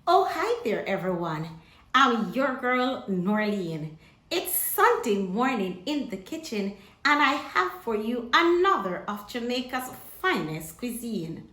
Oh, hi there, everyone. I'm your girl, Norleen. It's Sunday morning in the kitchen, and I have for you another of Jamaica's finest cuisine.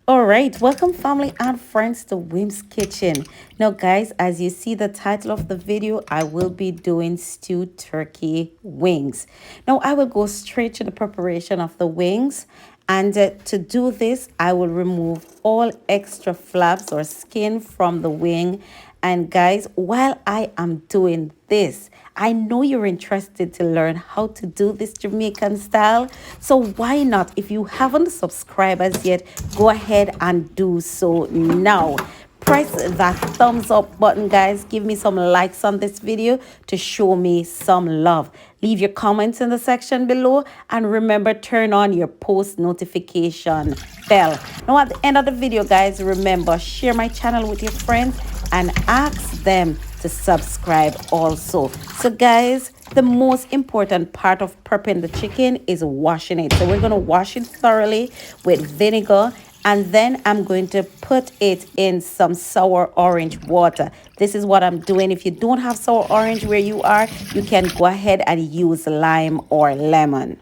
All right, welcome family and friends to WIMMS Kitchen. Now guys, as you see the title of the video, I will be doing stewed turkey wings. Now I will go straight to the preparation of the wings, and to do this, I will remove all extra flaps or skin from the wing. And guys, while I am doing this, I know you're interested to learn how to do this Jamaican style. So why not? If you haven't subscribed as yet, go ahead and do so now. Press that thumbs up button, guys. Give me some likes on this video to show me some love. Leave your comments in the section below, and remember, turn on your post notification bell. Now at the end of the video, guys, remember, share my channel with your friends and ask them to subscribe also. So guys, the most important part of prepping the chicken is washing it. So we're going to wash it thoroughly with vinegar, and then I'm going to put it in some sour orange water. This is what I'm doing. If you don't have sour orange where you are, you can go ahead and use lime or lemon.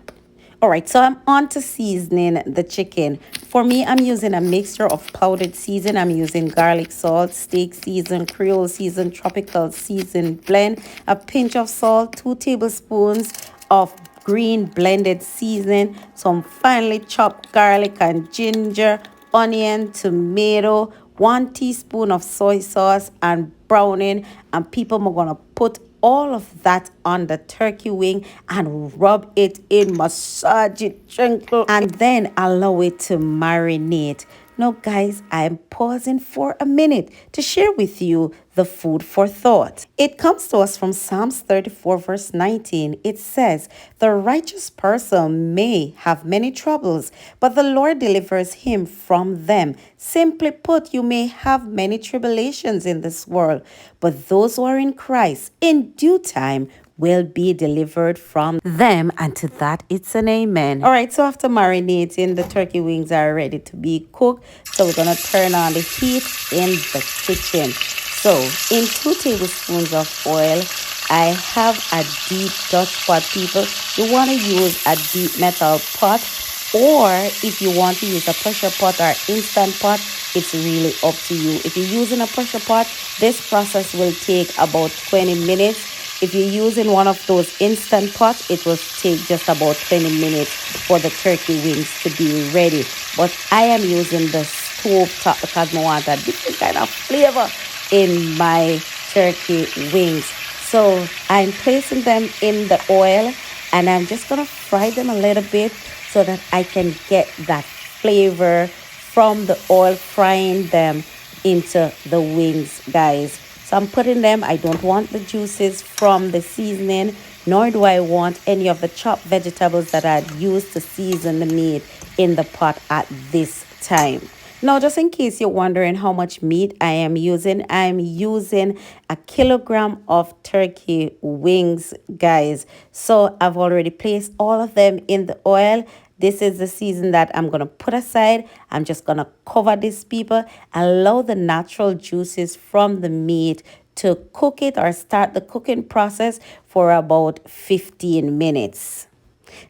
All right, so I'm on to seasoning the chicken. For me, I'm using a mixture of powdered season. I'm using garlic salt, steak season, Creole season, tropical season blend, a pinch of salt, 2 tablespoons of green blended seasoning, some finely chopped garlic and ginger, onion, tomato, 1 teaspoon of soy sauce, and browning. And people are going to put all of that on the turkey wing and rub it in, massage it gently, and then allow it to marinate. Now guys, I'm pausing for a minute to share with you the food for thought. It comes to us from Psalms 34 verse 19. It says, "The righteous person may have many troubles, but the Lord delivers him from them." Simply put, you may have many tribulations in this world, but those who are in Christ, in due time, will be delivered from them. And to that, it's an amen. All right, so after marinating, the turkey wings are ready to be cooked. So we're going to turn on the heat in the kitchen. So in 2 tablespoons of oil, I have a deep Dutch pot, people. You want to use a deep metal pot, or if you want to use a pressure pot or instant pot, it's really up to you. If you're using a pressure pot, this process will take about 20 minutes. If you're using one of those instant pots, it will take just about 20 minutes for the turkey wings to be ready. But I am using the stove top because I want a different kind of flavor in my turkey wings. So I'm placing them in the oil, and I'm just going to fry them a little bit so that I can get that flavor from the oil, frying them into the wings, guys. So I'm putting them, I don't want the juices from the seasoning, nor do I want any of the chopped vegetables that I'd used to season the meat in the pot at this time. Now, just in case you're wondering how much meat I'm using a kilogram of turkey wings, guys. So I've already placed all of them in the oil. This is the season that I'm going to put aside. I'm just going to cover these, people, allow the natural juices from the meat to cook it or start the cooking process for about 15 minutes.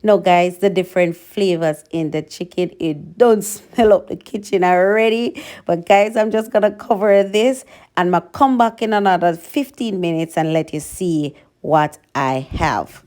Now, guys, the different flavors in the chicken, it don't smell up the kitchen already. But, guys, I'm just going to cover this, and I'm going to come back in another 15 minutes and let you see what I have.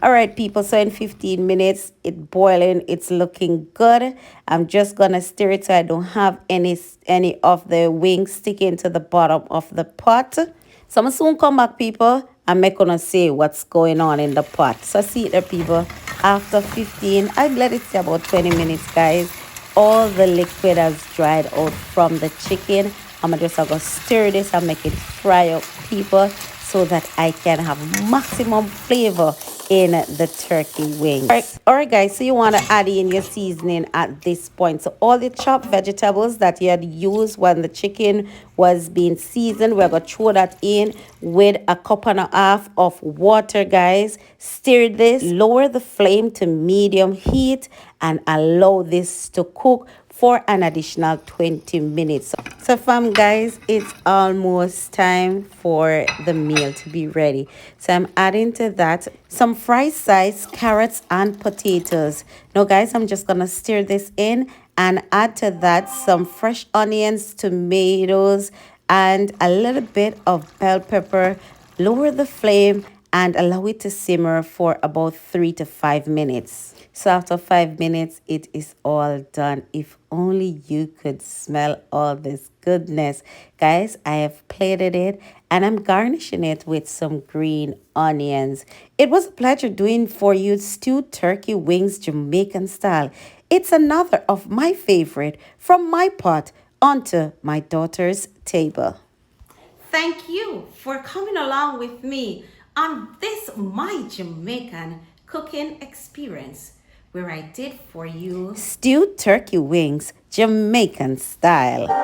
All right, people, so in 15 minutes, it's boiling. It's looking good. I'm just going to stir it so I don't have any of the wings sticking to the bottom of the pot. So I'm going to soon come back, people. I'm not going to say what's going on in the pot. So see it there, people. After 15, I let it stay about 20 minutes, guys. All the liquid has dried out from the chicken. I'm just going to stir this and make it fry up, people, so that I can have maximum flavor in the turkey wings. All right, guys, so you want to add in your seasoning at this point. So all the chopped vegetables that you had used when the chicken was being seasoned, we're going to throw that in with a cup and a half of water, guys. Stir this, lower the flame to medium heat, and allow this to cook for an additional 20 minutes. So fam, guys, it's almost time for the meal to be ready. So I'm adding to that some fry-sized carrots and potatoes. Now guys, I'm just gonna stir this in and add to that some fresh onions, tomatoes, and a little bit of bell pepper. Lower the flame and allow it to simmer for about 3 to 5 minutes. So after 5 minutes, it is all done. If only you could smell all this goodness. Guys, I have plated it and I'm garnishing it with some green onions. It was a pleasure doing for you stewed turkey wings Jamaican style. It's another of my favorite from my pot onto my daughter's table. Thank you for coming along with me on this my Jamaican cooking experience where I did for you stewed turkey wings Jamaican style.